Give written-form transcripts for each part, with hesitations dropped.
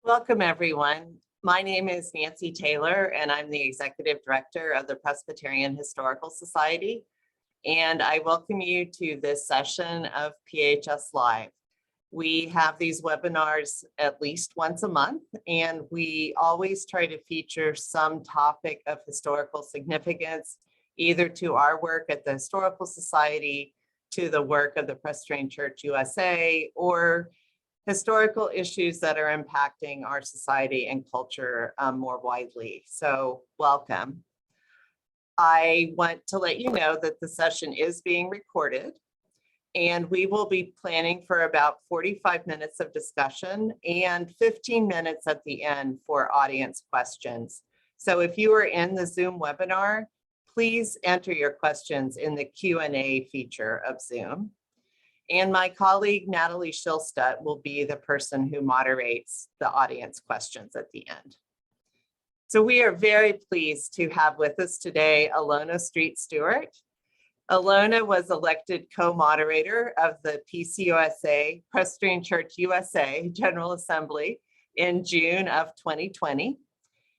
Welcome, everyone. My name is Nancy Taylor, and I'm the Executive Director of the Presbyterian Historical Society. And I welcome you to this session of PHS Live. We have these webinars at least once a month, and we always try to feature some topic of historical significance, either to our work at the Historical Society, to the work of the Presbyterian Church U.S.A, or historical issues that are impacting our society and culture more widely. So welcome. I want to let you know that the session is being recorded, and we will be planning for about 45 minutes of discussion and 15 minutes at the end for audience questions. So if you are in the Zoom webinar, please enter your questions in the Q&A feature of Zoom. And my colleague, Natalie Schilstedt, will be the person who moderates the audience questions at the end. So we are very pleased to have with us today Elona Street-Stewart. Elona was elected co-moderator of the PCUSA, Presbyterian Church U.S.A. General Assembly in June of 2020.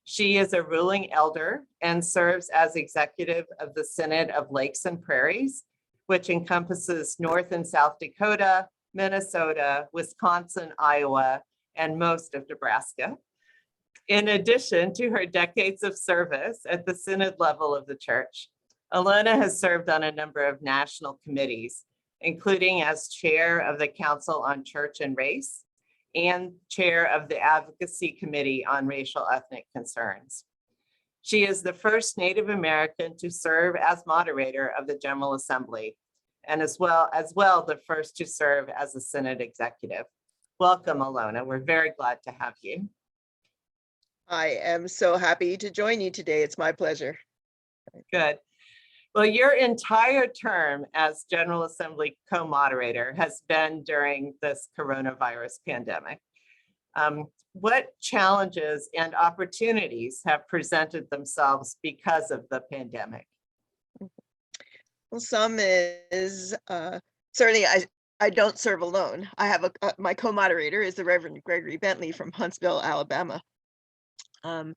She is a ruling elder and serves as executive of the Synod of Lakes and Prairies, which encompasses North and South Dakota, Minnesota, Wisconsin, Iowa, and most of Nebraska. In addition to her decades of service at the synod level of the church, Elona has served on a number of national committees, including as chair of the Council on Church and Race and chair of the Advocacy Committee on Racial Ethnic Concerns. She is the first Native American to serve as moderator of the General Assembly, and as well the first to serve as a Synod executive. Welcome, Elona. We're very glad to have you. I am so happy to join you today. It's my pleasure. Good. Well, your entire term as General Assembly co-moderator has been during this coronavirus pandemic. What challenges and opportunities have presented themselves because of the pandemic? Well, some is certainly I don't serve alone. I have my co-moderator is the Reverend Gregory Bentley from Huntsville, Alabama. And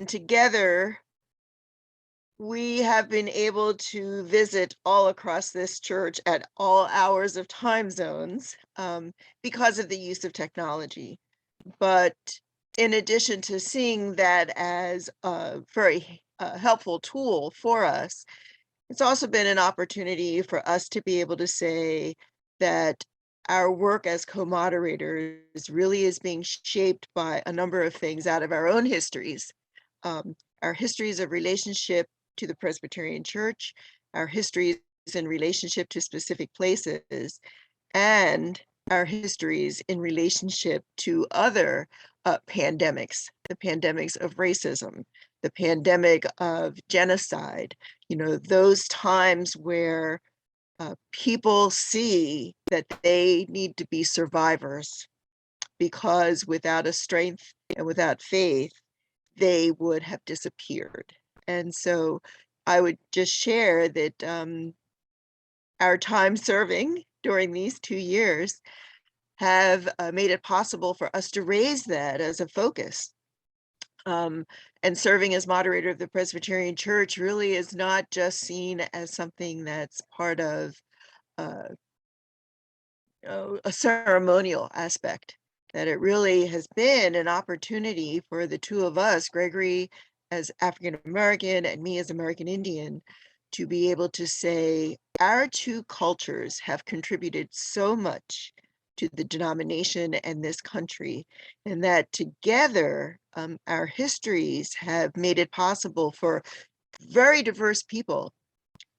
together we have been able to visit all across this church at all hours of time zones because of the use of technology. But in addition to seeing that as a very helpful tool for us, it's also been an opportunity for us to be able to say that our work as co-moderators really is being shaped by a number of things out of our own histories. Our histories of relationship to the Presbyterian Church, our histories in relationship to specific places, and our histories in relationship to other pandemics, the pandemics of racism, the pandemic of genocide, those times where people see that they need to be survivors because without a strength and without faith, they would have disappeared. And so I would just share that our time serving during these 2 years have made it possible for us to raise that as a focus. And serving as moderator of the Presbyterian Church really is not just seen as something that's part of a ceremonial aspect, that it really has been an opportunity for the two of us, Gregory as African American and me as American Indian, to be able to say our two cultures have contributed so much to the denomination and this country, and that together our histories have made it possible for very diverse people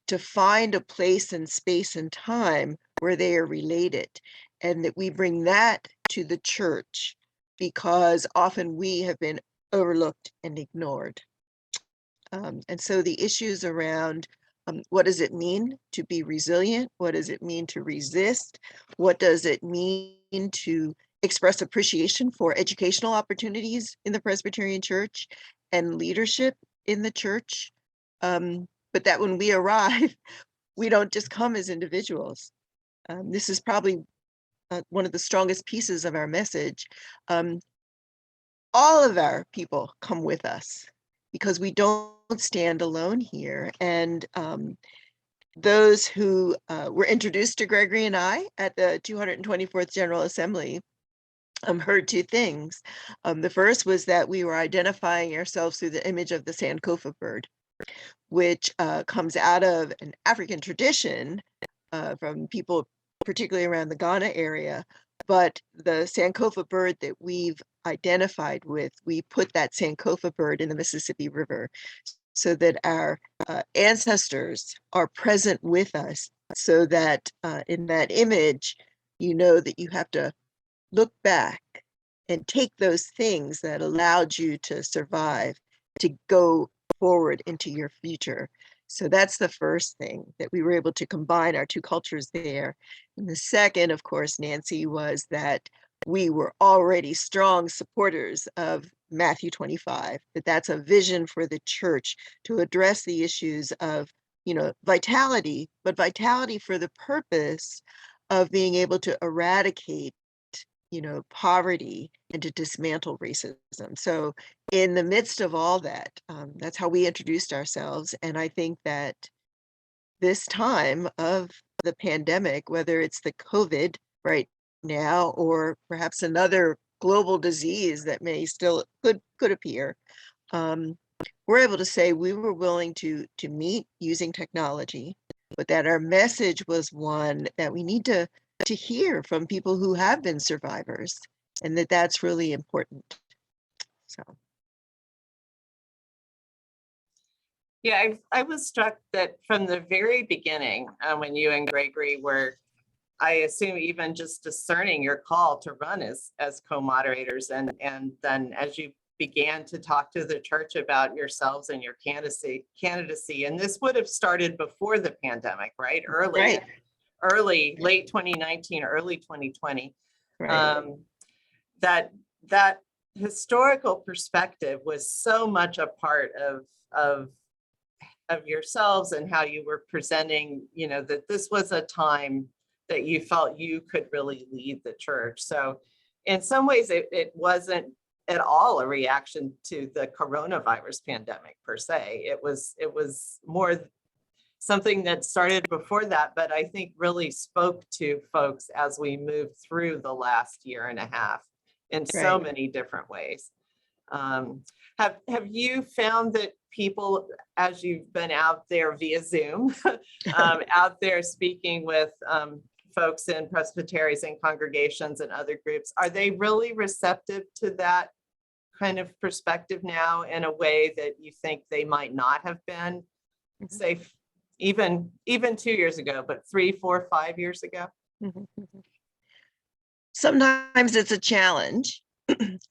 to find a place and space and time where they are related, and that we bring that to the church because often we have been overlooked and ignored. And so the issues around what does it mean to be resilient? What does it mean to resist? What does it mean to express appreciation for educational opportunities in the Presbyterian Church and leadership in the church? But that when we arrive, we don't just come as individuals. This is probably one of the strongest pieces of our message. all of our people come with us because we don't stand alone here. And those who were introduced to Gregory and I at the 224th General Assembly heard two things. The first was that we were identifying ourselves through the image of the Sankofa bird, which comes out of an African tradition from people, particularly around the Ghana area. But the Sankofa bird that we've identified with, we put that Sankofa bird in the Mississippi River so that our ancestors are present with us, so that in that image, you know that you have to look back and take those things that allowed you to survive to go forward into your future. So that's the first thing, that we were able to combine our two cultures there. And the second, of course, Nancy, was that we were already strong supporters of Matthew 25, that that's a vision for the church to address the issues of, vitality, but vitality for the purpose of being able to eradicate poverty and to dismantle racism. So in the midst of all that, that's how we introduced ourselves. And I think that this time of the pandemic, whether it's the COVID right now, or perhaps another global disease that may still could appear, we're able to say we were willing to meet using technology, but that our message was one that we need to hear from people who have been survivors, and that's really important. So. Yeah, I was struck that from the very beginning, when you and Gregory were, I assume, even just discerning your call to run as co-moderators, and then as you began to talk to the church about yourselves and your candidacy, and this would have started before the pandemic, right? Early, late 2019, early 2020. Right. That historical perspective was so much a part of yourselves and how you were presenting, that this was a time that you felt you could really lead the church. So in some ways, it wasn't at all a reaction to the coronavirus pandemic per se. It was more something that started before that, but I think really spoke to folks as we moved through the last year and a half in so many different ways. Have you found that people, as you've been out there via Zoom, out there speaking with folks in presbyteries and congregations and other groups, are they really receptive to that kind of perspective now in a way that you think they might not have been, say, even 2 years ago, but 3, 4, 5 years ago? Sometimes it's a challenge,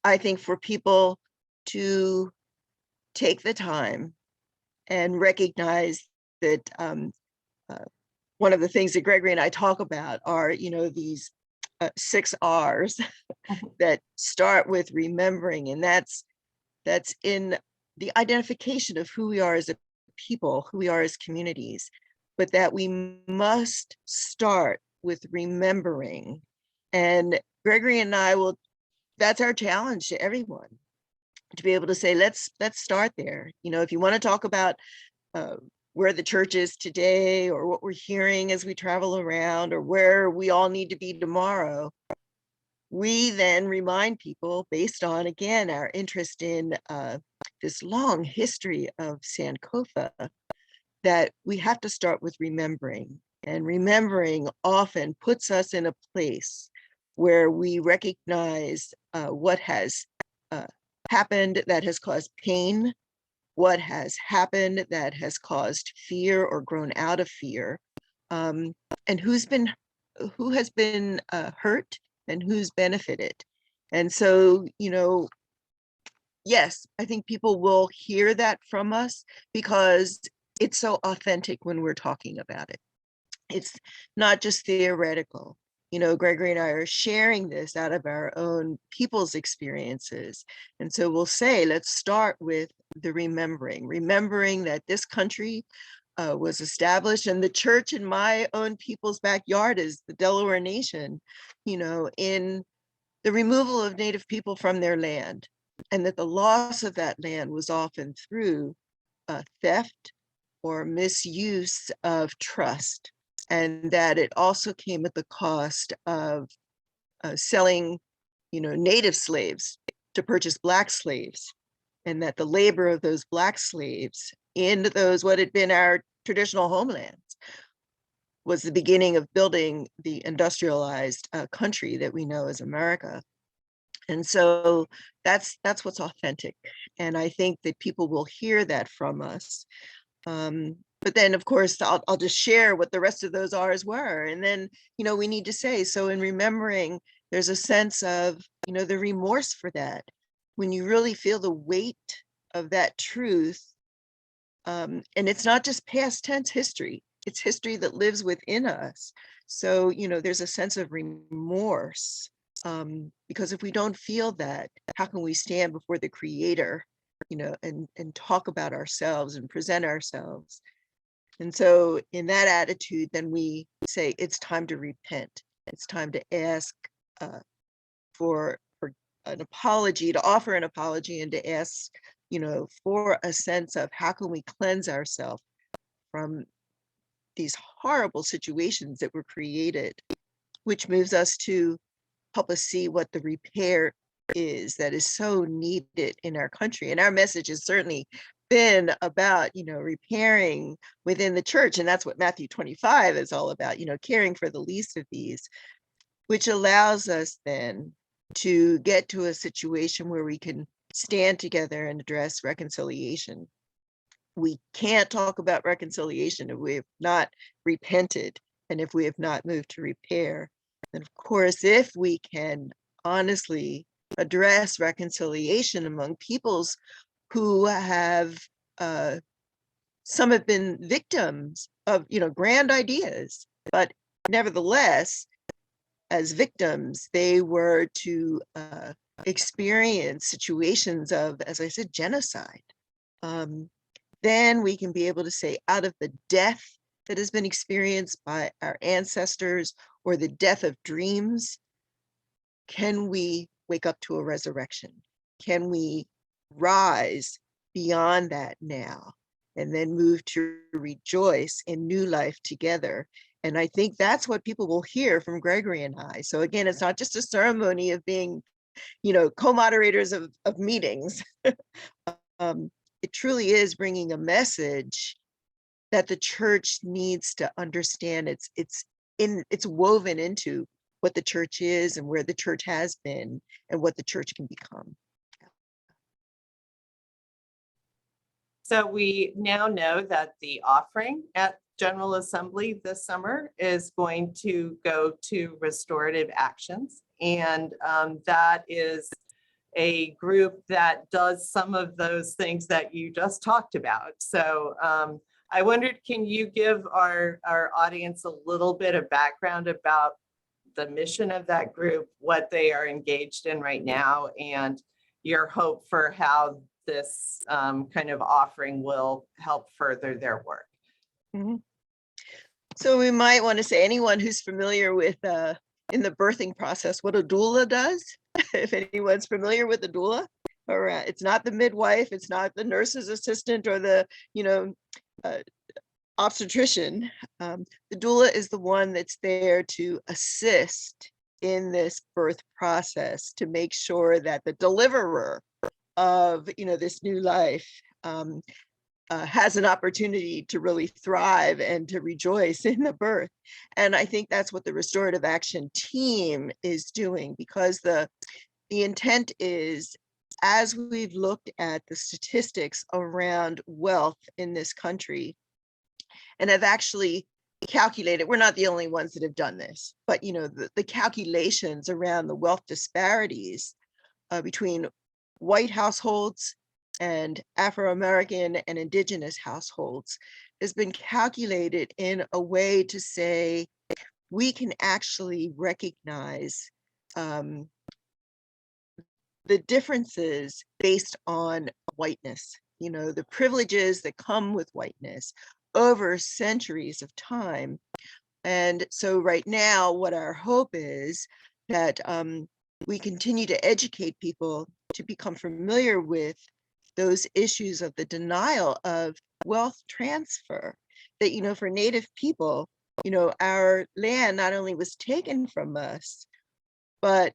I think, for people to take the time and recognize that one of the things that Gregory and I talk about are, these 6 R's that start with remembering, and that's in the identification of who we are as a people, who we are as communities, but that we must start with remembering. And Gregory and I that's our challenge to everyone, to be able to say, let's start there. If you want to talk about where the church is today, or what we're hearing as we travel around, or where we all need to be tomorrow, we then remind people, based on, again, our interest in this long history of Sankofa, that we have to start with remembering. And remembering often puts us in a place where we recognize what has happened that has caused pain, what has happened that has caused fear or grown out of fear, and who has been hurt and who's benefited. And so, yes, I think people will hear that from us because it's so authentic when we're talking about it. It's not just theoretical. Gregory and I are sharing this out of our own people's experiences. And so we'll say, let's start with the remembering that this country was established, and the church in my own people's backyard is the Delaware Nation, in the removal of Native people from their land. and that the loss of that land was often through theft or misuse of trust, and that it also came at the cost of selling, native slaves to purchase Black slaves, and that the labor of those Black slaves in those what had been our traditional homelands was the beginning of building the industrialized country that we know as America. And so that's what's authentic. And I think that people will hear that from us. But then, of course, I'll just share what the rest of those R's were. And then, we need to say, so in remembering, there's a sense of, the remorse for that. When you really feel the weight of that truth, and it's not just past tense history, it's history that lives within us. So, there's a sense of remorse, because if we don't feel that, how can we stand before the Creator, and talk about ourselves and present ourselves? And so in that attitude, then we say it's time to repent. It's time to ask for an apology, to offer an apology, and to ask, for a sense of how can we cleanse ourselves from these horrible situations that were created, which moves us to help us see what the repair is that is so needed in our country. And our message has certainly been about, repairing within the church. And that's what Matthew 25 is all about, caring for the least of these, which allows us then to get to a situation where we can stand together and address reconciliation. We can't talk about reconciliation if we have not repented and if we have not moved to repair. And of course, if we can honestly address reconciliation among peoples who have, some have been victims of, grand ideas, but nevertheless, as victims, they were to experience situations of, as I said, genocide. Then we can be able to say, out of the death that has been experienced by our ancestors or the death of dreams, can we wake up to a resurrection? Can we rise beyond that now and then move to rejoice in new life together? And I think that's what people will hear from Gregory and I. So again, it's not just a ceremony of being, co-moderators of meetings. It truly is bringing a message that the church needs to understand. It's woven into what the church is and where the church has been and what the church can become. So we now know that the offering at General Assembly this summer is going to go to Restorative Actions. And that is a group that does some of those things that you just talked about. So I wondered, can you give our audience a little bit of background about the mission of that group, what they are engaged in right now, and your hope for how this kind of offering will help further their work? Mm-hmm. So we might want to say, anyone who's familiar with in the birthing process, what a doula does, if anyone's familiar with a doula, or it's not the midwife, it's not the nurse's assistant or the, obstetrician. The doula is the one that's there to assist in this birth process, to make sure that the deliverer of, this new life has an opportunity to really thrive and to rejoice in the birth. And I think that's what the Restorative Action team is doing, because the intent is, as we've looked at the statistics around wealth in this country, and have actually calculated, we're not the only ones that have done this, but the calculations around the wealth disparities between white households and Afro-American and Indigenous households has been calculated in a way to say we can actually recognize the differences based on whiteness, the privileges that come with whiteness over centuries of time. And so right now, what our hope is that we continue to educate people to become familiar with those issues of the denial of wealth transfer. That, you know, for Native people, you know, our land not only was taken from us, but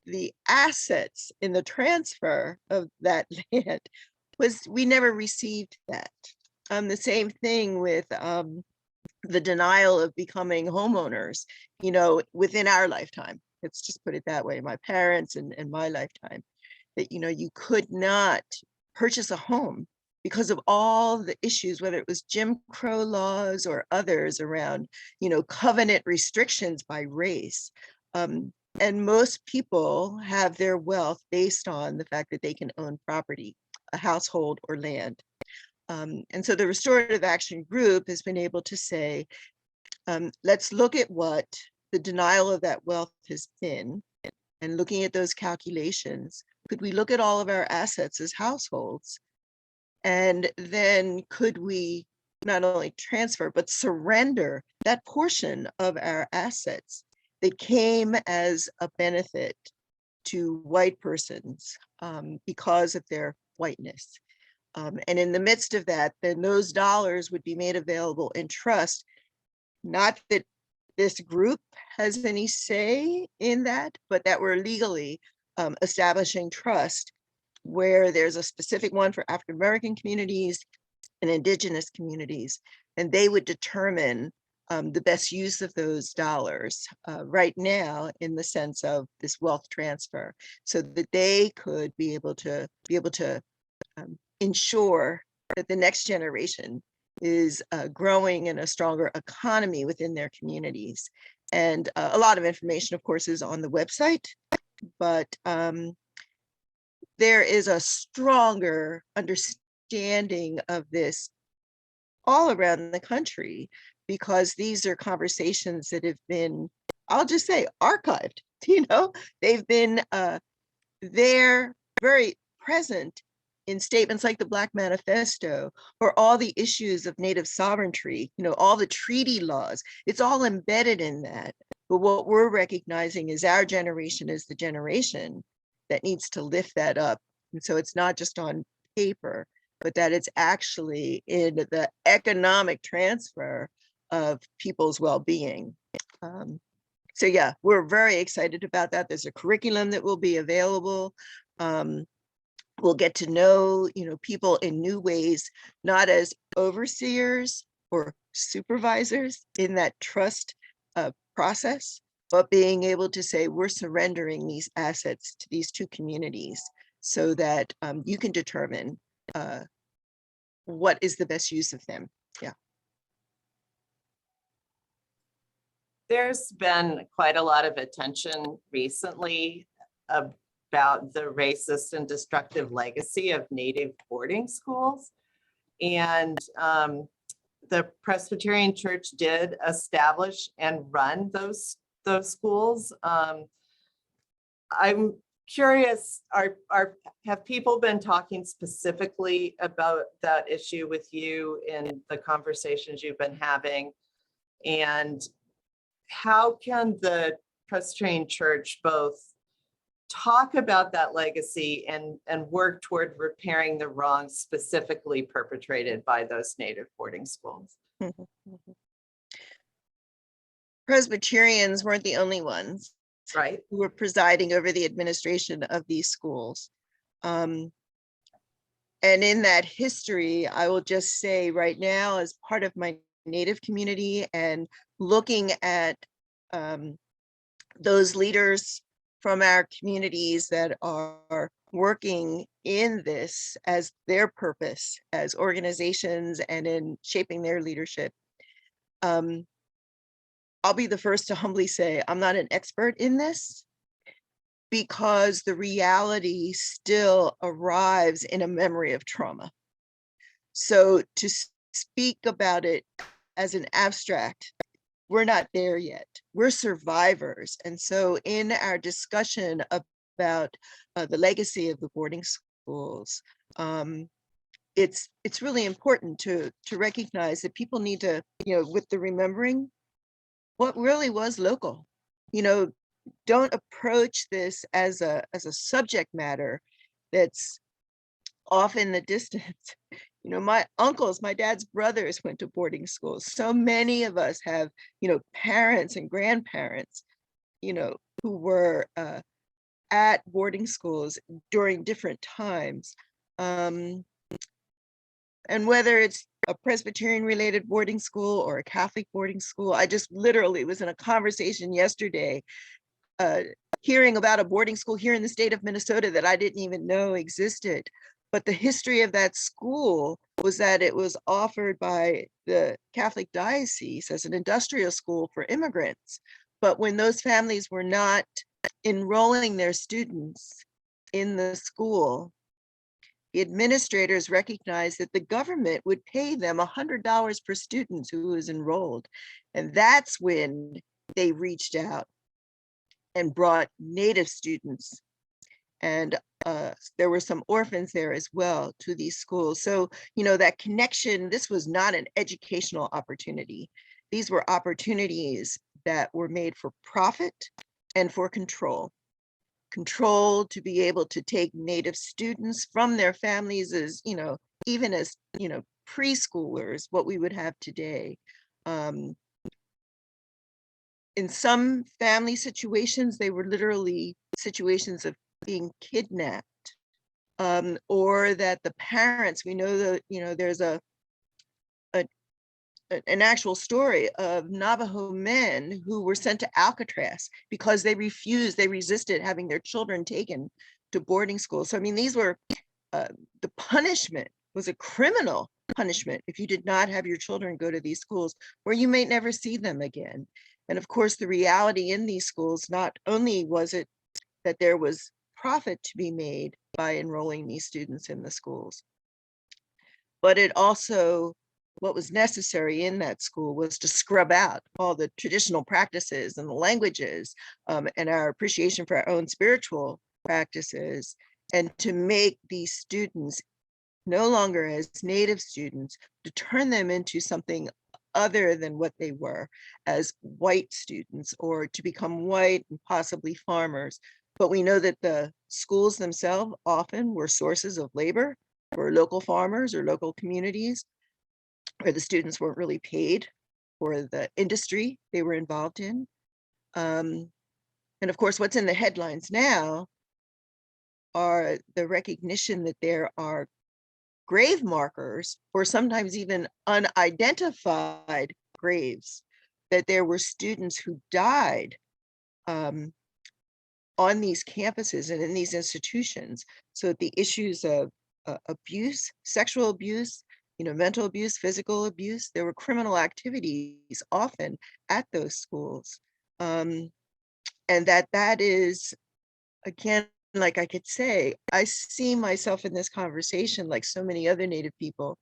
the assets in the transfer of that land was, we never received that. The same thing with the denial of becoming homeowners, you know, within our lifetime. Let's just put it that way, my parents and my lifetime, that, you know, you could not purchase a home because of all the issues, whether it was Jim Crow laws or others around, you know, covenant restrictions by race. And most people have their wealth based on the fact that they can own property, a household or land. And so the restorative action group has been able to say, let's look at what the denial of that wealth has been, and looking at those calculations, could we look at all of our assets as households? And then could we not only transfer, but surrender that portion of our assets that came as a benefit to white persons because of their whiteness? And in the midst of that, then those dollars would be made available in trust. Not that this group has any say in that, but that we're legally establishing trust where there's a specific one for African-American communities and Indigenous communities, and they would determine the best use of those dollars right now in the sense of this wealth transfer, so that they could be able to ensure that the next generation is growing in a stronger economy within their communities. And a lot of information, of course, is on the website, but there is a stronger understanding of this all around the country, because these are conversations that have been, I'll just say, archived. You know, they've been there, very present in statements like the Black Manifesto, or all the issues of Native sovereignty, you know, all the treaty laws, it's all embedded in that. But what we're recognizing is our generation is the generation that needs to lift that up. And so it's not just on paper, but that it's actually in the economic transfer of people's well-being. So yeah, we're very excited about that. There's a curriculum that will be available. We'll get to know, you know, people in new ways, not as overseers or supervisors in that trust process, but being able to say, we're surrendering these assets to these two communities so that you can determine what is the best use of them. Yeah. There's been quite a lot of attention recently about the racist and destructive legacy of Native boarding schools. And the Presbyterian Church did establish and run those schools. I'm curious, have people been talking specifically about that issue with you in the conversations you've been having? And how can the Presbyterian Church both talk about that legacy and work toward repairing the wrongs specifically perpetrated by those Native boarding schools? Presbyterians weren't the only ones, right, who were presiding over the administration of these schools. And in that history, I will just say right now, as part of my Native community and looking at those leaders from our communities that are working in this as their purpose as organizations and in shaping their leadership. I'll be the first to humbly say I'm not an expert in this, because the reality still arrives in a memory of trauma. So to speak about it as an abstract, we're not there yet. We're survivors. And so in our discussion about the legacy of the boarding schools, it's really important to recognize that people need to, you know, with the remembering what really was local. You know, don't approach this as a subject matter that's off in the distance. You know, my uncles, my dad's brothers went to boarding schools. So many of us have, you know, parents and grandparents, you know, who were at boarding schools during different times. And whether it's a Presbyterian related boarding school or a Catholic boarding school, I just literally was in a conversation yesterday hearing about a boarding school here in the state of Minnesota that I didn't even know existed. But the history of that school was that it was offered by the Catholic diocese as an industrial school for immigrants. But when those families were not enrolling their students in the school, the administrators recognized that the government would pay them $100 per student who was enrolled. And that's when they reached out and brought Native students. And there were some orphans there as well to these schools. So, you know, that connection, this was not an educational opportunity. These were opportunities that were made for profit and for control. Control to be able to take Native students from their families as, you know, even as, you know, preschoolers, what we would have today. In some family situations, they were literally situations of being kidnapped, or that the parents, we know that, you know, there's an actual story of Navajo men who were sent to Alcatraz because they resisted having their children taken to boarding schools. So, I mean, these were, the punishment was a criminal punishment if you did not have your children go to these schools where you may never see them again. And of course, the reality in these schools, not only was it that there was profit to be made by enrolling these students in the schools, but it also, what was necessary in that school was to scrub out all the traditional practices and the languages, and our appreciation for our own spiritual practices, and to make these students no longer as Native students, to turn them into something other than what they were as white students, or to become white and possibly farmers. But we know that the schools themselves often were sources of labor for local farmers or local communities, where the students weren't really paid for the industry they were involved in. And of course, what's in the headlines now are the recognition that there are grave markers, or sometimes even unidentified graves, that there were students who died on these campuses and in these institutions. So the issues of abuse, sexual abuse, you know, mental abuse, physical abuse, there were criminal activities often at those schools. And that is, again, like I could say, I see myself in this conversation, like so many other Native people,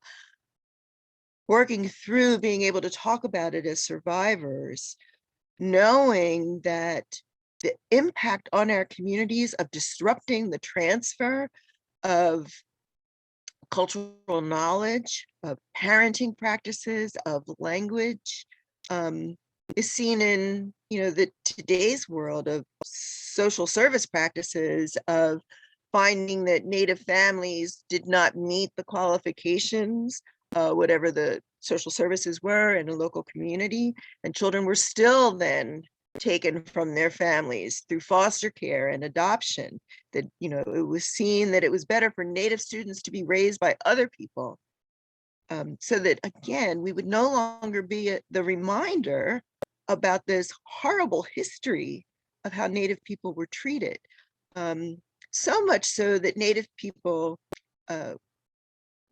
working through being able to talk about it as survivors, knowing that the impact on our communities of disrupting the transfer of cultural knowledge, of parenting practices, of language, is seen in, you know, the today's world of social service practices, of finding that Native families did not meet the qualifications, whatever the social services were in a local community, and children were still then taken from their families through foster care and adoption. That, you know, it was seen that it was better for Native students to be raised by other people, so that, again, we would no longer be the reminder about this horrible history of how Native people were treated. So much so that Native people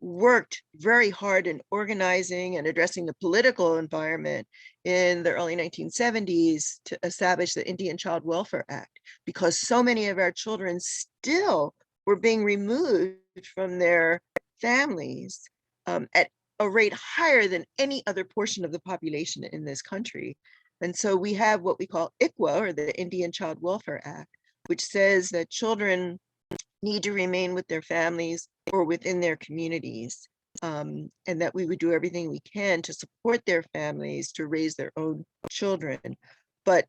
worked very hard in organizing and addressing the political environment in the early 1970s to establish the Indian Child Welfare Act, because so many of our children still were being removed from their families at a rate higher than any other portion of the population in this country. And so we have what we call ICWA, or the Indian Child Welfare Act, which says that children need to remain with their families or within their communities, and that we would do everything we can to support their families to raise their own children. But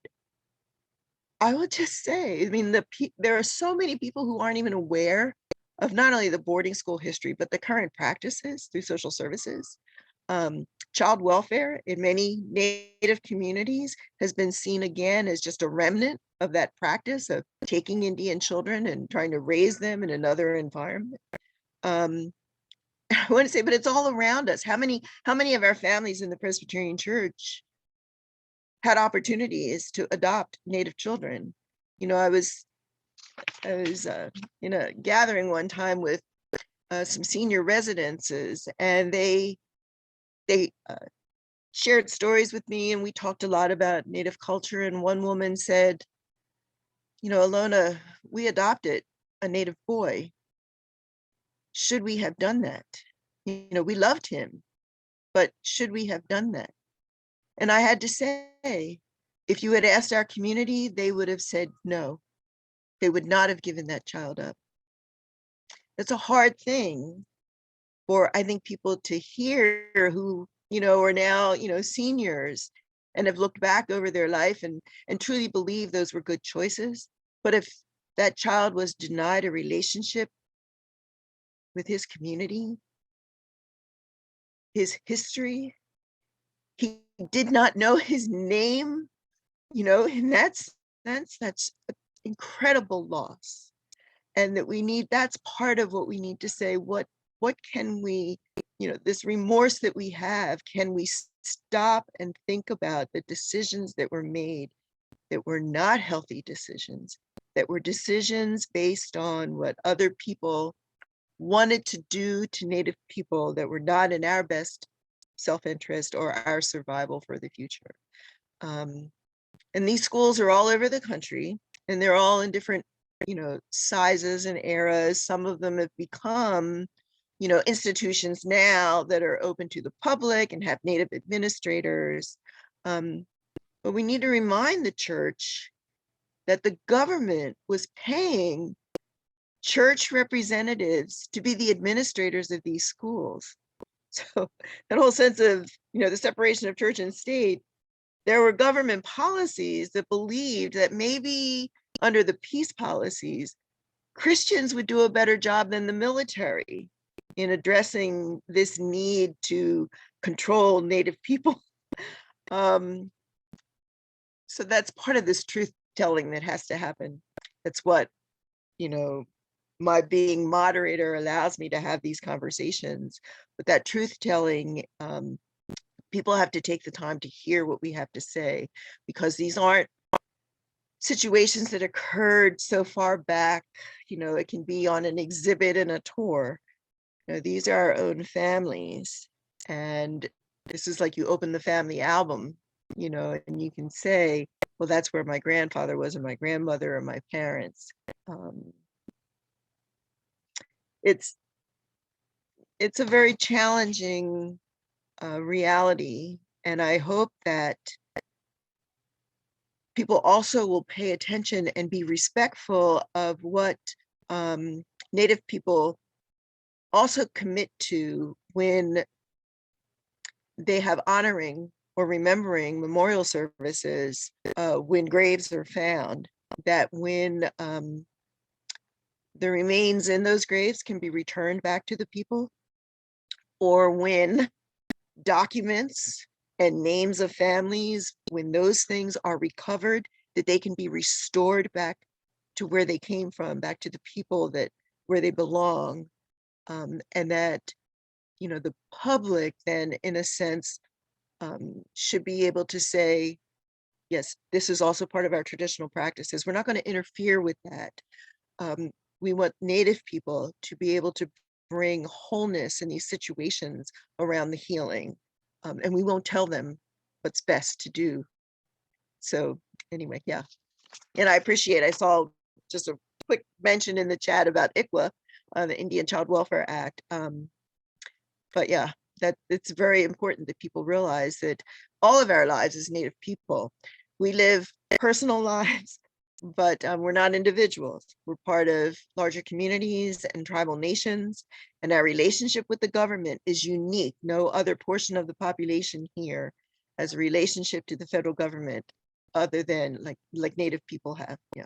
I will just say, I mean, there are so many people who aren't even aware of not only the boarding school history, but the current practices through social services. Child welfare in many Native communities has been seen again as just a remnant of that practice of taking Indian children and trying to raise them in another environment. I want to say, but it's all around us. How many of our families in the Presbyterian Church had opportunities to adopt Native children? You know, I was in a gathering one time with some senior residences, and they shared stories with me, and we talked a lot about Native culture. And one woman said, you know, Elona, we adopted a Native boy. Should we have done that? You know, we loved him, but should we have done that? And I had to say, if you had asked our community, they would have said no. They would not have given that child up. It's a hard thing for, I think, people to hear who, you know, are now, you know, seniors and have looked back over their life and truly believe those were good choices. But if that child was denied a relationship with his community, his history, he did not know his name, you know, and that's an incredible loss. And that that's part of what we need to say, what can we, you know, this remorse that we have, can we stop and think about the decisions that were made that were not healthy decisions, that were decisions based on what other people wanted to do to Native people that were not in our best self-interest or our survival for the future. And these schools are all over the country, and they're all in different, you know, sizes and eras. Some of them have become, you know, institutions now that are open to the public and have Native administrators. But we need to remind the church that the government was paying church representatives to be the administrators of these schools. So that whole sense of, you know, the separation of church and state, there were government policies that believed that maybe under the peace policies, Christians would do a better job than the military in addressing this need to control Native people. So that's part of this truth telling that has to happen. That's what, you know, my being moderator allows me to have these conversations. But that truth telling, people have to take the time to hear what we have to say, because these aren't situations that occurred so far back. You know, it can be on an exhibit in a tour. You know, these are our own families. And this is like you open the family album, you know, and you can say, well, that's where my grandfather was, or my grandmother, or my parents. It's a very challenging reality. And I hope that people also will pay attention and be respectful of what Native people also commit to when they have honoring or remembering memorial services, when graves are found, that when the remains in those graves can be returned back to the people, or when documents and names of families, when those things are recovered, that they can be restored back to where they came from, back to the people that where they belong. And that, you know, the public then, in a sense, should be able to say, yes, this is also part of our traditional practices. We're not going to interfere with that. We want Native people to be able to bring wholeness in these situations around the healing. And we won't tell them what's best to do. So anyway, yeah. And I appreciate, I saw just a quick mention in the chat about ICWA, the Indian Child Welfare Act. But yeah, that it's very important that people realize that all of our lives as Native people, we live personal lives, but we're not individuals. We're part of larger communities and tribal nations, and our relationship with the government is unique. No other portion of the population here has a relationship to the federal government other than like Native people have. Yeah.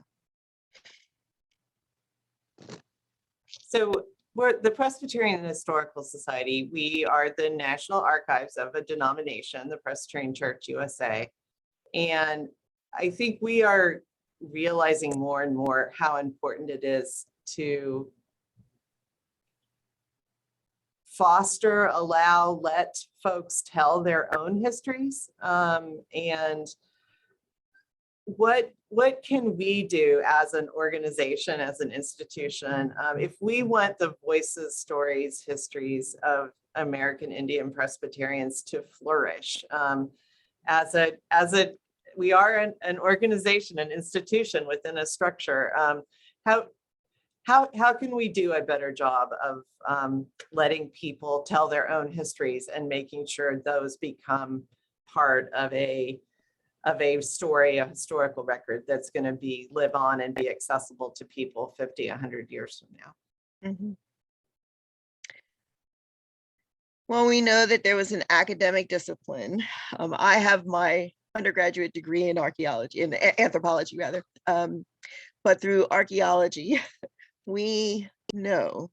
So we're the Presbyterian Historical Society. We are the National Archives of a denomination, the Presbyterian Church, U.S.A. And I think we are realizing more and more how important it is to foster, allow, let folks tell their own histories. And what can we do as an organization, as an institution, if we want the voices, stories, histories of American Indian Presbyterians to flourish? We are an organization, an institution within a structure. How can we do a better job of letting people tell their own histories and making sure those become part of a story, a historical record that's going to live on and be accessible to people 50, 100 years from now? Mm-hmm. Well, we know that there was an academic discipline. I have my undergraduate degree in archaeology, in anthropology rather, but through archaeology, we know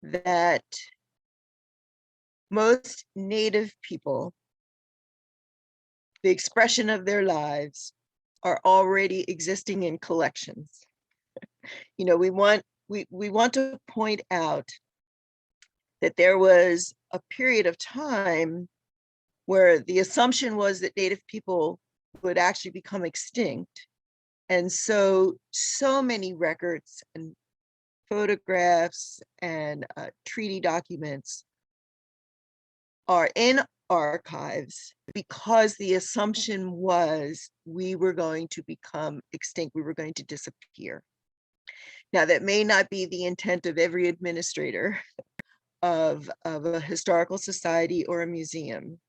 that most Native people, the expression of their lives, are already existing in collections. You know, we want to point out that there was a period of time where the assumption was that Native people would actually become extinct. And so many records and photographs and treaty documents are in archives because the assumption was we were going to become extinct, we were going to disappear. Now, that may not be the intent of every administrator of a historical society or a museum,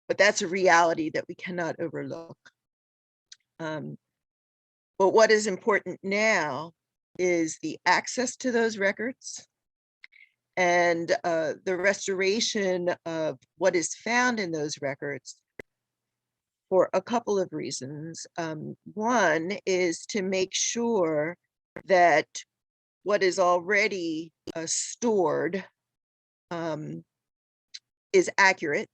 but that's a reality that we cannot overlook. But what is important now is the access to those records and the restoration of what is found in those records for a couple of reasons. One is to make sure that what is already stored is accurate,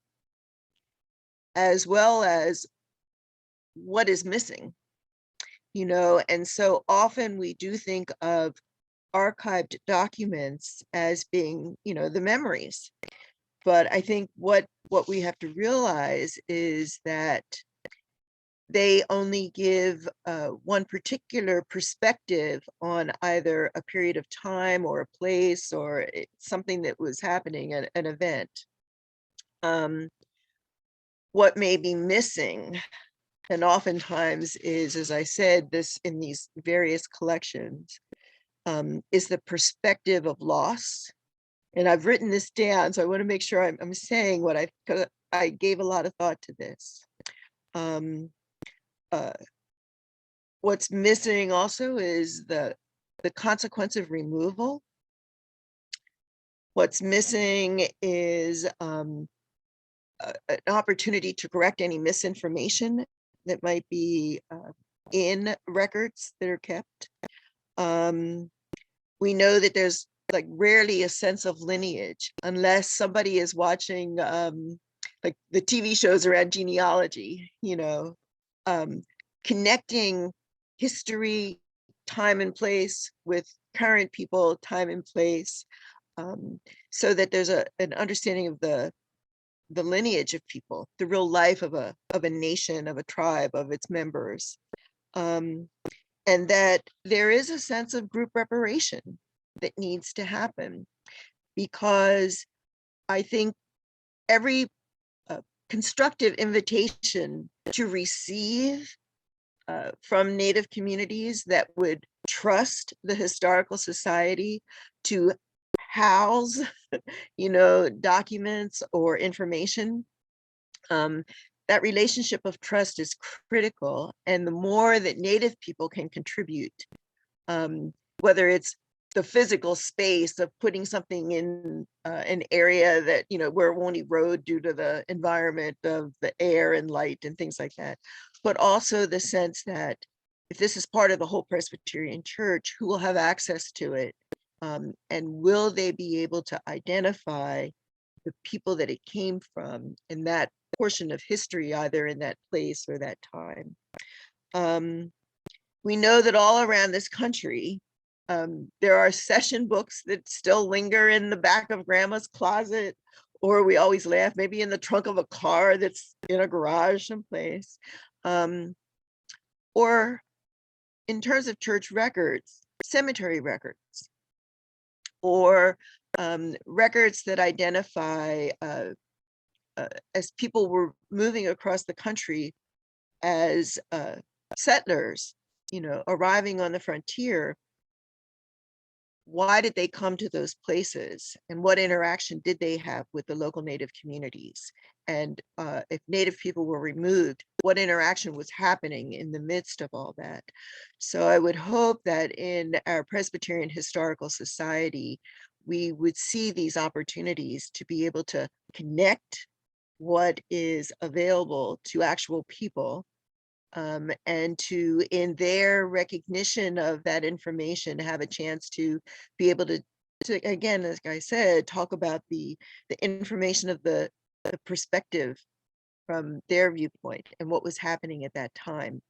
as well as what is missing. You know, and so often we do think of archived documents as being, you know, the memories. But I think what we have to realize is that they only give one particular perspective on either a period of time or a place or something that was happening, an event. What may be missing, and oftentimes is, as I said, this in these various collections, is the perspective of loss. And I've written this down, so I want to make sure I'm saying what I gave a lot of thought to this. What's missing also is the consequence of removal. What's missing is an opportunity to correct any misinformation that might be in records that are kept. We know that there's like rarely a sense of lineage unless somebody is watching like the TV shows around genealogy, you know, connecting history, time and place with current people, time and place, so that there's an understanding of the lineage of people, the real life of a nation, of a tribe, of its members, and that there is a sense of group reparation that needs to happen, because I think every constructive invitation to receive from Native communities that would trust the Historical Society to house, you know, documents or information, that relationship of trust is critical. And the more that Native people can contribute, whether it's the physical space of putting something in an area that, where it won't erode due to the environment of the air and light and things like that. But also the sense that if this is part of the whole Presbyterian Church, who will have access to it? And will they be able to identify the people that it came from in that portion of history, either in that place or that time? We know that all around this country, there are session books that still linger in the back of grandma's closet, or we always laugh, maybe in the trunk of a car that's in a garage someplace. Or in terms of church records, cemetery records, or records that identify as people were moving across the country as settlers, arriving on the frontier. Why did they come to those places, and what interaction did they have with the local Native communities? And if Native people were removed, what interaction was happening in the midst of all that? So I would hope that in our Presbyterian Historical Society, we would see these opportunities to be able to connect what is available to actual people, and to, in their recognition of that information, have a chance to be able to again, as I said, talk about the information of the perspective from their viewpoint and what was happening at that time.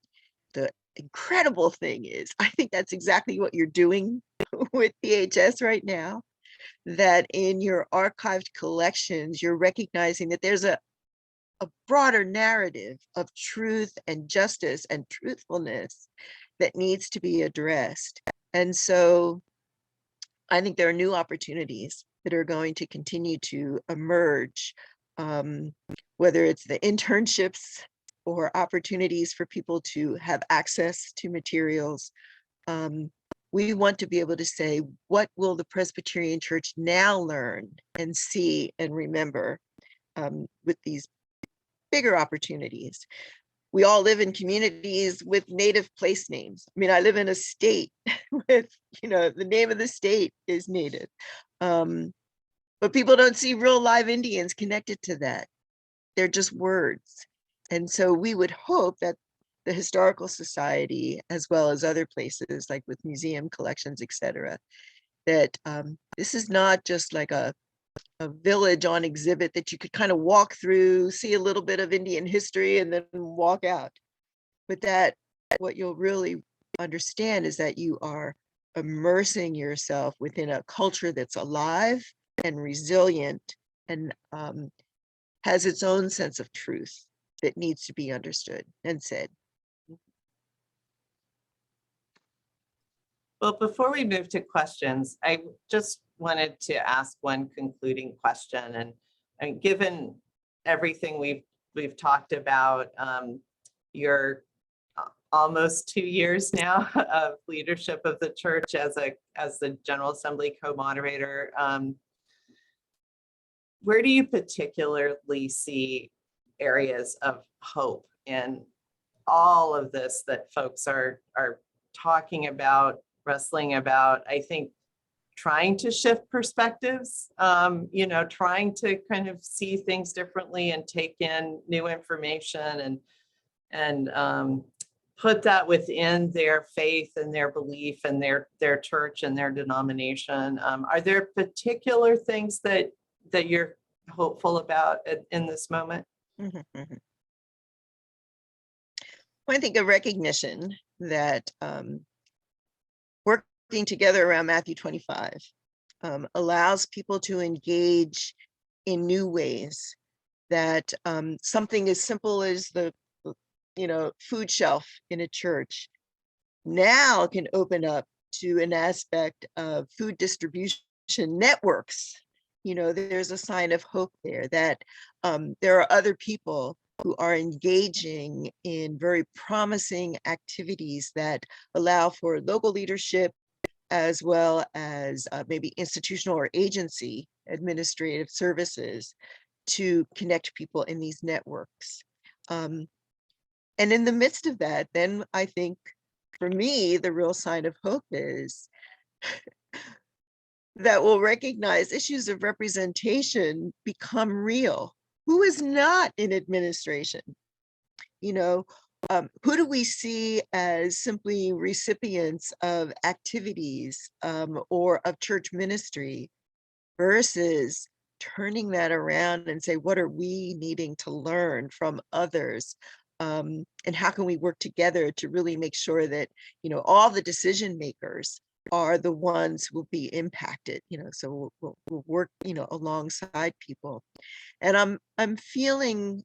The incredible thing is, I think that's exactly what you're doing with PHS right now, that in your archived collections, you're recognizing that there's a broader narrative of truth and justice and truthfulness that needs to be addressed. And so I think there are new opportunities that are going to continue to emerge, whether it's the internships or opportunities for people to have access to materials. We want to be able to say, what will the Presbyterian Church now learn and see and remember with these bigger opportunities? We all live in communities with Native place names. I mean, I live in a state with, the name of the state is Native. But people don't see real live Indians connected to that. They're just words. And so we would hope that the Historical Society, as well as other places like with museum collections, et cetera, that this is not just like a village on exhibit that you could kind of walk through, see a little bit of Indian history and then walk out. But that what you'll really understand is that you are immersing yourself within a culture that's alive and resilient and has its own sense of truth that needs to be understood and said. Well, before we move to questions, I just wanted to ask one concluding question. And given everything we've talked about, your almost 2 years now of leadership of the church as the General Assembly co-moderator, where do you particularly see areas of hope in all of this that folks are talking about, wrestling about? I think trying to shift perspectives, trying to kind of see things differently and take in new information and put that within their faith and their belief and their church and their denomination. Are there particular things that you're hopeful about in this moment? Mm-hmm. I think a recognition that working together around Matthew 25 allows people to engage in new ways, that something as simple as the food shelf in a church now can open up to an aspect of food distribution networks. There's a sign of hope there, that there are other people who are engaging in very promising activities that allow for local leadership, as well as maybe institutional or agency administrative services to connect people in these networks. And in the midst of that, then I think for me, the real sign of hope is that will recognize issues of representation become real. Who is not in administration? You know, who do we see as simply recipients of activities or of church ministry versus turning that around and say, what are we needing to learn from others? And how can we work together to really make sure that, all the decision makers are the ones who will be impacted, so we'll work, alongside people. And I'm feeling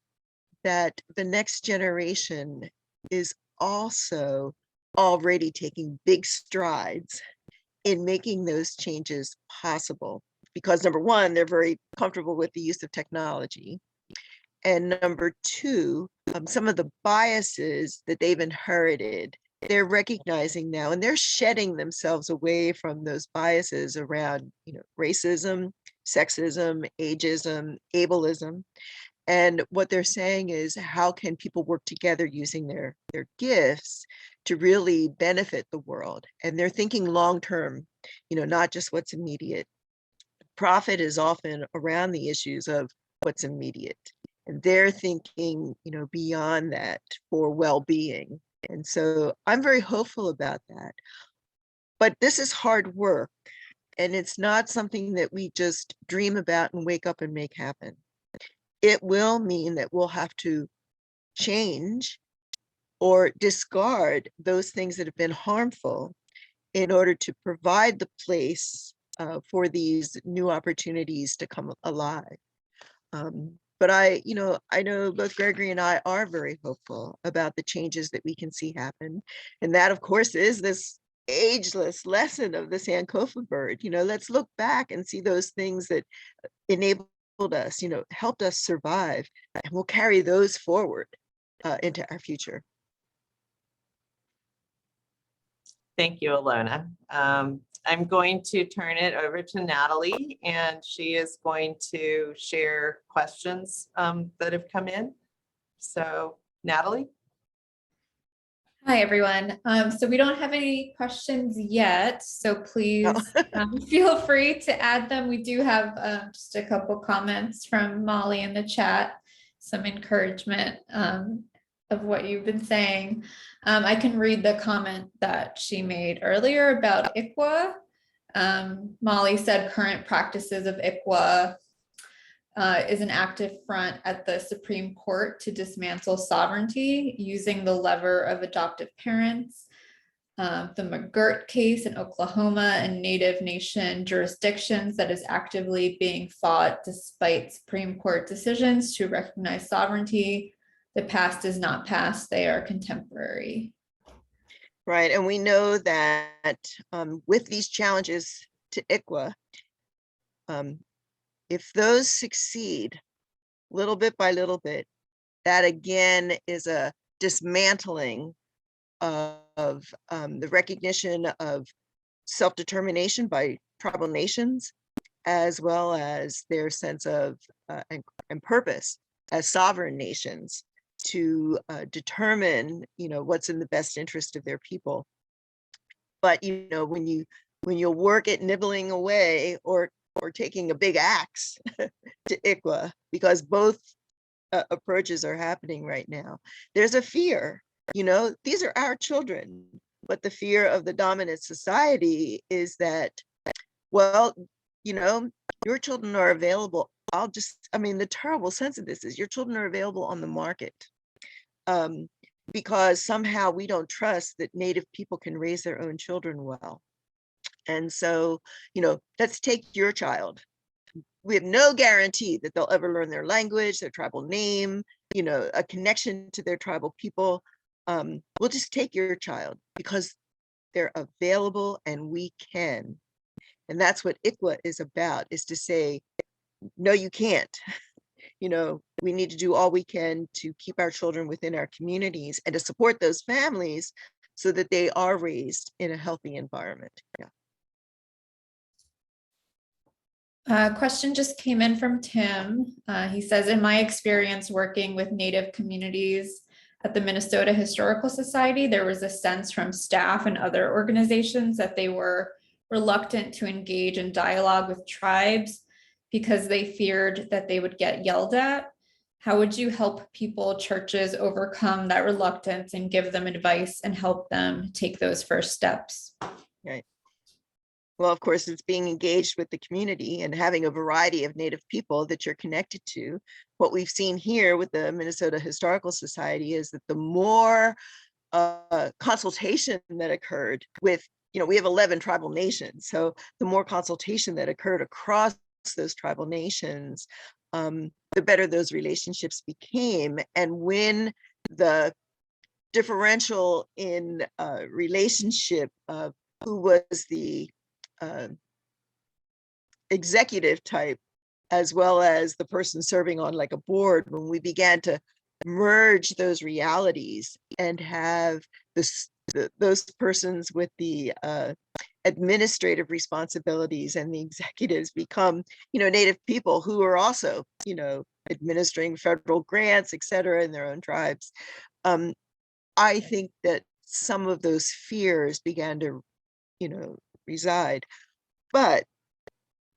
that the next generation is also already taking big strides in making those changes possible. Because number one, they're very comfortable with the use of technology. And number two, some of the biases that they've inherited, they're recognizing now, and they're shedding themselves away from those biases around, racism, sexism, ageism, ableism. And what they're saying is, how can people work together using their gifts to really benefit the world? And they're thinking long-term, not just what's immediate. Profit is often around the issues of what's immediate. And they're thinking, beyond that for well-being. And so I'm very hopeful about that. But this is hard work. And it's not something that we just dream about and wake up and make happen. It will mean that we'll have to change or discard those things that have been harmful in order to provide the place for these new opportunities to come alive. But I know both Gregory and I are very hopeful about the changes that we can see happen. And that, of course, is this ageless lesson of the Sankofa bird. Let's look back and see those things that enabled us, helped us survive, and we'll carry those forward into our future. Thank you, Elona. I'm going to turn it over to Natalie, and she is going to share questions that have come in. So, Natalie. Hi, everyone. So we don't have any questions yet, so please feel free to add them. We do have just a couple comments from Molly in the chat, some encouragement of what you've been saying. I can read the comment that she made earlier about ICWA. Molly said current practices of ICWA is an active front at the Supreme Court to dismantle sovereignty using the lever of adoptive parents. The McGirt case in Oklahoma and Native Nation jurisdictions that is actively being fought despite Supreme Court decisions to recognize sovereignty. The past is not past, they are contemporary. Right, and we know that with these challenges to ICWA, if those succeed little bit by little bit, that again is a dismantling of the recognition of self-determination by tribal nations, as well as their sense of and purpose as sovereign nations to determine, what's in the best interest of their people. But when you work at nibbling away or taking a big axe to ICWA, because both approaches are happening right now, there's a fear. These are our children, but the fear of the dominant society is that, well, your children are available. The terrible sense of this is your children are available on the market because somehow we don't trust that Native people can raise their own children well. And so, let's take your child. We have no guarantee that they'll ever learn their language, their tribal name, a connection to their tribal people. We'll just take your child because they're available and we can. And that's what ICWA is about, is to say, no, you can't. We need to do all we can to keep our children within our communities and to support those families so that they are raised in a healthy environment. Yeah. Question just came in from Tim. He says, in my experience working with Native communities at the Minnesota Historical Society, there was a sense from staff and other organizations that they were reluctant to engage in dialogue with tribes because they feared that they would get yelled at. How would you help people, churches, overcome that reluctance and give them advice and help them take those first steps? Right. Well, of course, it's being engaged with the community and having a variety of Native people that you're connected to. What we've seen here with the Minnesota Historical Society is that the more consultation that occurred with, we have 11 tribal nations. So the more consultation that occurred across those tribal nations, the better those relationships became. And when the differential in relationship of who was the executive type, as well as the person serving on like a board, when we began to merge those realities and have those persons with the administrative responsibilities and the executives become, Native people who are also, administering federal grants, et cetera, in their own tribes. I think that some of those fears began to, reside. But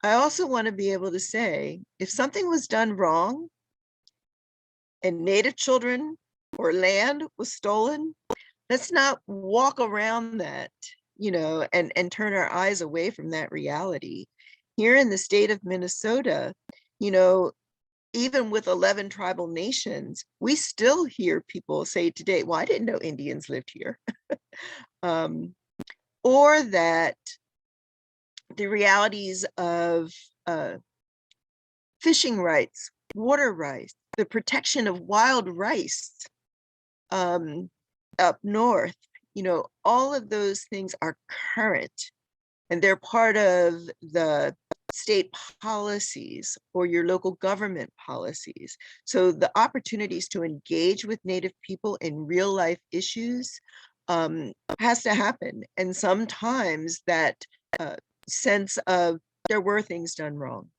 I also want to be able to say, if something was done wrong and Native children or land was stolen, let's not walk around that, and turn our eyes away from that reality. Here in the state of Minnesota, even with 11 tribal nations, we still hear people say today, well, I didn't know Indians lived here. Or that the realities of fishing rights, water rights, the protection of wild rice up north, all of those things are current and they're part of the state policies or your local government policies. So the opportunities to engage with Native people in real life issues has to happen. And sometimes that sense of there were things done wrong,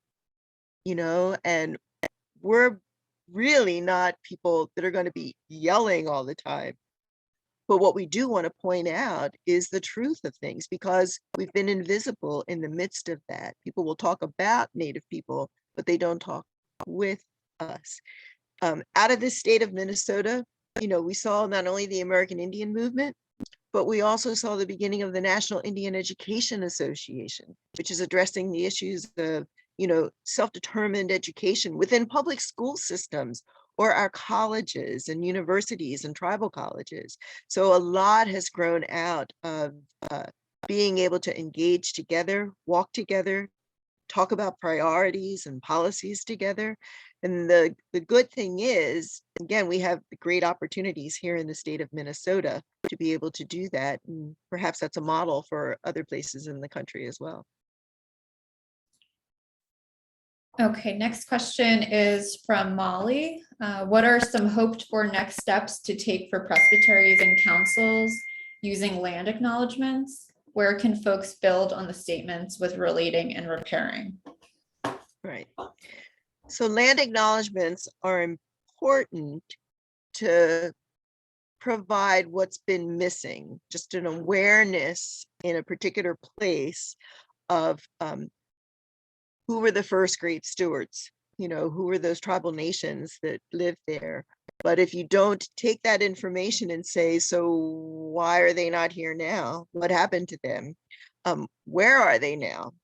and we're really not people that are going to be yelling all the time. But what we do want to point out is the truth of things, because we've been invisible in the midst of that. People will talk about Native people, but they don't talk with us. Out of this state of Minnesota, we saw not only the American Indian movement, but we also saw the beginning of the National Indian Education Association, which is addressing the issues of, self-determined education within public school systems, or our colleges and universities and tribal colleges. So a lot has grown out of being able to engage together, walk together, talk about priorities and policies together. And the good thing is, again, we have great opportunities here in the state of Minnesota to be able to do that. And perhaps that's a model for other places in the country as well. Okay, next question is from Molly. What are some hoped for next steps to take for presbyteries and councils using land acknowledgements? Where can folks build on the statements with relating and repairing? Right. So land acknowledgements are important to provide what's been missing, just an awareness in a particular place of who were the first great stewards, who were those tribal nations that lived there. But if you don't take that information and say, so why are they not here now? What happened to them? Where are they now?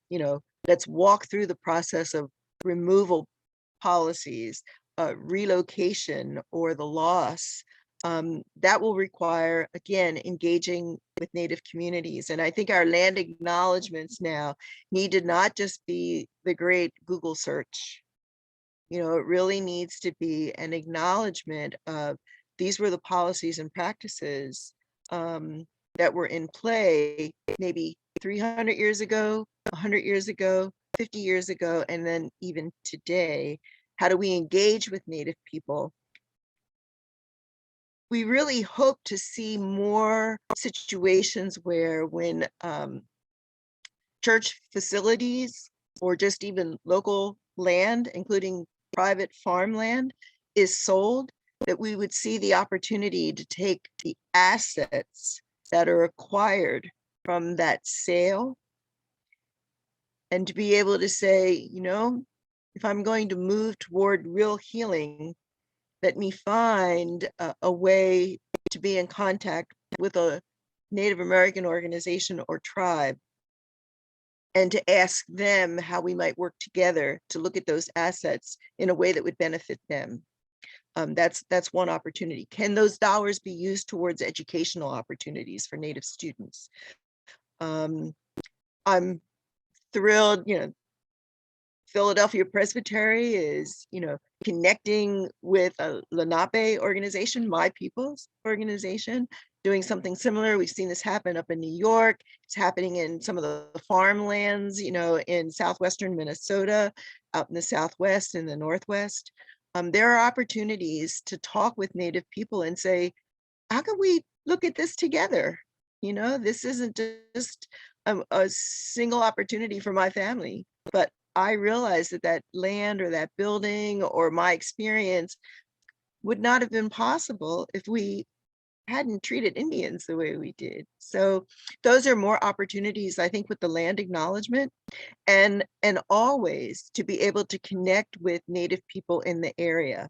Let's walk through the process of removal policies, relocation, or the loss. That will require, again, engaging with Native communities. And I think our land acknowledgements now need to not just be the great Google search. It really needs to be an acknowledgement of these were the policies and practices that were in play maybe 300 years ago, 100 years ago, 50 years ago, and then even today. How do we engage with Native people? We really hope to see more situations where when church facilities or just even local land, including private farmland, is sold, that we would see the opportunity to take the assets that are acquired from that sale And to be able to say, if I'm going to move toward real healing, let me find a way to be in contact with a Native American organization or tribe, and to ask them how we might work together to look at those assets in a way that would benefit them. That's one opportunity. Can those dollars be used towards educational opportunities for Native students? I'm thrilled, Philadelphia Presbytery is, connecting with a Lenape organization, My People's organization, doing something similar. We've seen this happen up in New York. It's happening in some of the farmlands, in southwestern Minnesota, out in the Southwest and the Northwest. There are opportunities to talk with Native people and say, how can we look at this together? This isn't just a single opportunity for my family, but I realized that land or that building or my experience would not have been possible if we hadn't treated Indians the way we did. So those are more opportunities, I think, with the land acknowledgement, and always to be able to connect with Native people in the area.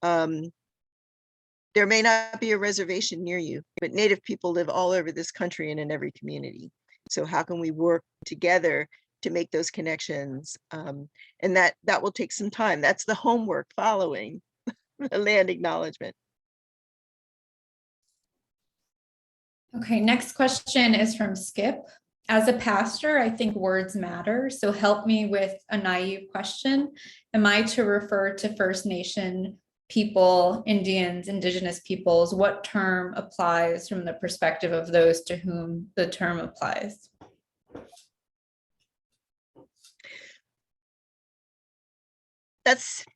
There may not be a reservation near you, but Native people live all over this country and in every community. So how can we work together to make those connections? And that will take some time. That's the homework following the land acknowledgement. Okay, next question is from Skip. As a pastor, I think words matter. So help me with a naive question. Am I to refer to First Nation people, Indians, Indigenous peoples? What term applies from the perspective of those to whom the term applies? That's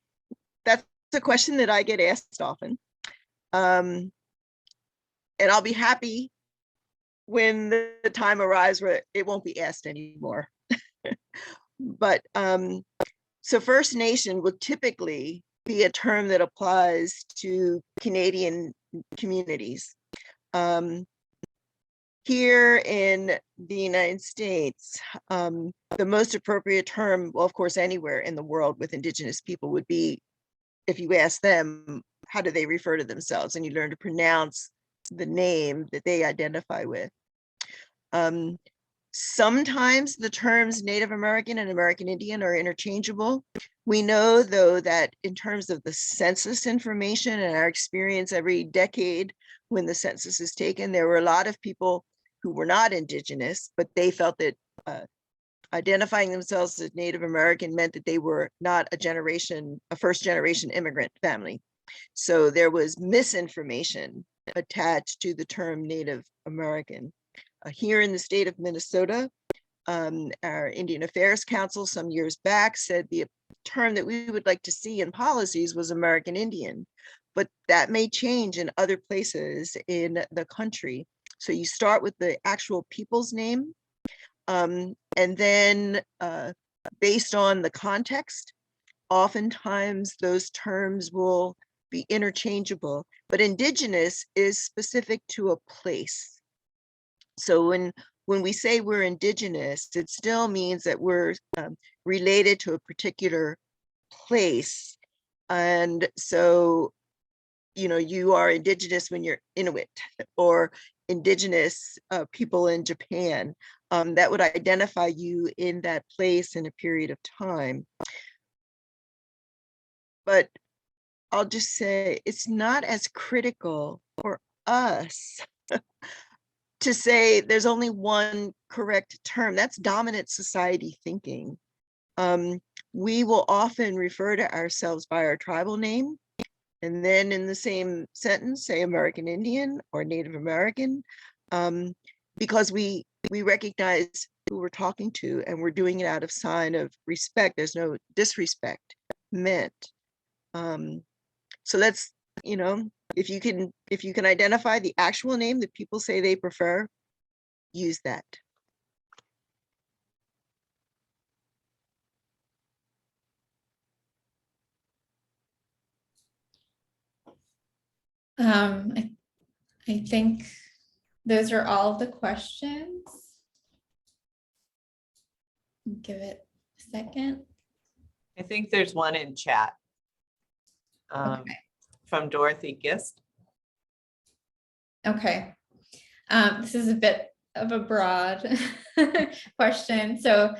a question that I get asked often. And I'll be happy when the time arrives where it won't be asked anymore. But so First Nation would typically be a term that applies to Canadian communities. Here in the United States, the most appropriate term, well, of course, anywhere in the world with Indigenous people would be, if you ask them, how do they refer to themselves? And you learn to pronounce the name that they identify with. Sometimes the terms Native American and American Indian are interchangeable. We know, though, that in terms of the census information and our experience every decade when the census is taken, there were a lot of people who were not Indigenous, but they felt that identifying themselves as Native American meant that they were not a first generation immigrant family. So there was misinformation attached to the term Native American. Here in the state of Minnesota, our Indian Affairs Council some years back said the term that we would like to see in policies was American Indian, but that may change in other places in the country. So you start with the actual people's name, and then based on the context, oftentimes those terms will be interchangeable, but Indigenous is specific to a place. So when we say we're Indigenous, it still means that we're related to a particular place. And so, you are Indigenous when you're Inuit or Indigenous people in Japan. That would identify you in that place in a period of time. But I'll just say it's not as critical for us to say there's only one correct term. That's dominant society thinking. We will often refer to ourselves by our tribal name, and then in the same sentence, say American Indian or Native American, because we recognize who we're talking to, and we're doing it out of sign of respect. There's no disrespect meant. So let's, if you can identify the actual name that people say they prefer, use that. I think those are all the questions. Give it a second. I think there's one in chat Okay. from Dorothy Gist. Okay. This is a bit of a broad question. So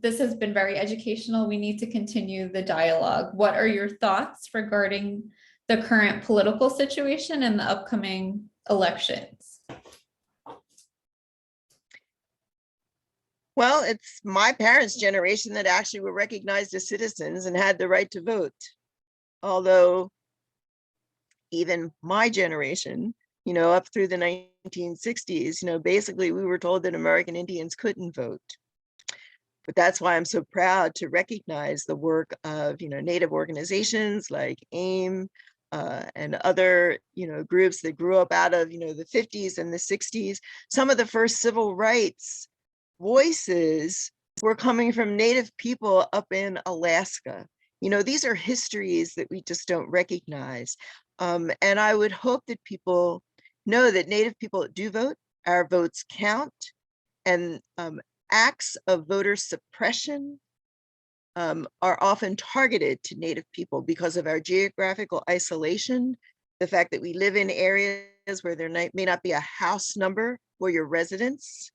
this has been very educational. We need to continue the dialogue. What are your thoughts regarding the current political situation and the upcoming elections? Well, it's my parents' generation that actually were recognized as citizens and had the right to vote. Although even my generation, up through the 1960s, basically we were told that American Indians couldn't vote. But that's why I'm so proud to recognize the work of, Native organizations like AIM and other, groups that grew up out of, the 50s and the 60s. Some of the first civil rights voices were coming from Native people up in Alaska. These are histories that we just don't recognize. And I would hope that people know that Native people do vote, our votes count, and acts of voter suppression are often targeted to Native people because of our geographical isolation, the fact that we live in areas where there may not be a house number for your residence,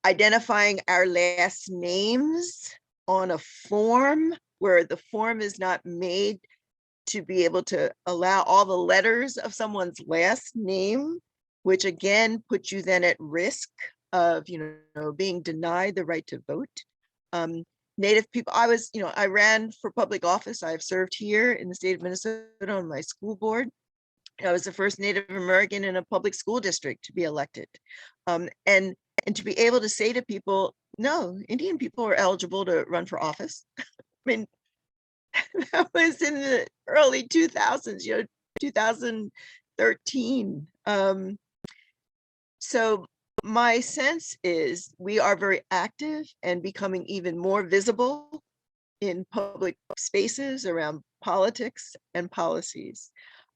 identifying our last names on a form where the form is not made to be able to allow all the letters of someone's last name, which again puts you then at risk of being denied the right to vote. Native people, I ran for public office. I've served here in the state of Minnesota on my school board. I was the first Native American in a public school district to be elected. And to be able to say to people, no, Indian people are eligible to run for office. I mean, that was in the early 2000s, 2013. So my sense is we are very active and becoming even more visible in public spaces around politics and policies.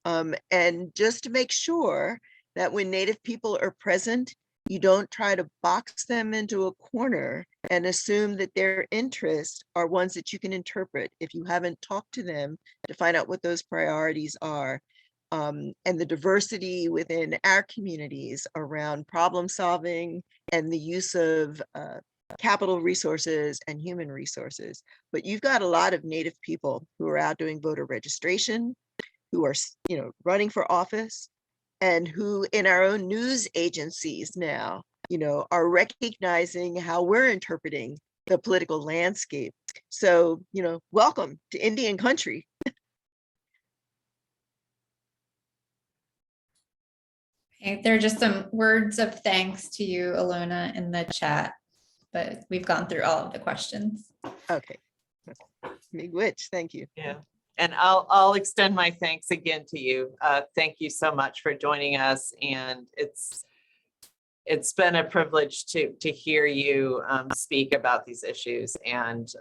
And just to make sure that when Native people are present, you don't try to box them into a corner and assume that their interests are ones that you can interpret if you haven't talked to them to find out what those priorities are. And the diversity within our communities around problem solving and the use of capital resources and human resources. But you've got a lot of Native people who are out doing voter registration, who are running for office, and who in our own news agencies now, are recognizing how we're interpreting the political landscape. So, welcome to Indian country. Okay, there are just some words of thanks to you, Elona, in the chat, but we've gone through all of the questions. Okay. Miigwech, thank you. Yeah. And I'll extend my thanks again to you. Thank you so much for joining us. And it's been a privilege to hear you speak about these issues. And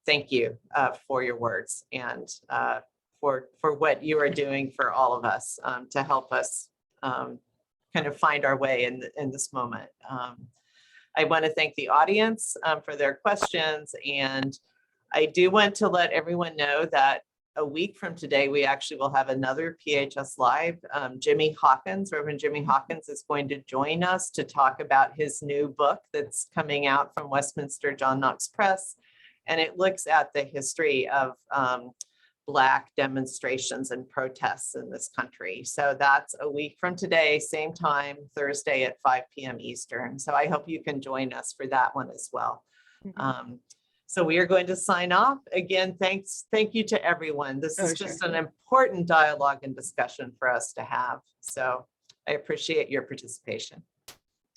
thank you for your words and for what you are doing for all of us to help us kind of find our way in this moment. I want to thank the audience for their questions, and I do want to let everyone know that a week from today, we actually will have another PHS Live. Jimmy Hawkins, Reverend Jimmy Hawkins, is going to join us to talk about his new book that's coming out from Westminster John Knox Press. And it looks at the history of Black demonstrations and protests in this country. So that's a week from today, same time, Thursday at 5 p.m. Eastern. So I hope you can join us for that one as well. So we are going to sign off. Again, thank you to everyone. This is just an important dialogue and discussion for us to have. So I appreciate your participation.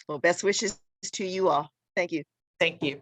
Well, best wishes to you all. Thank you. Thank you.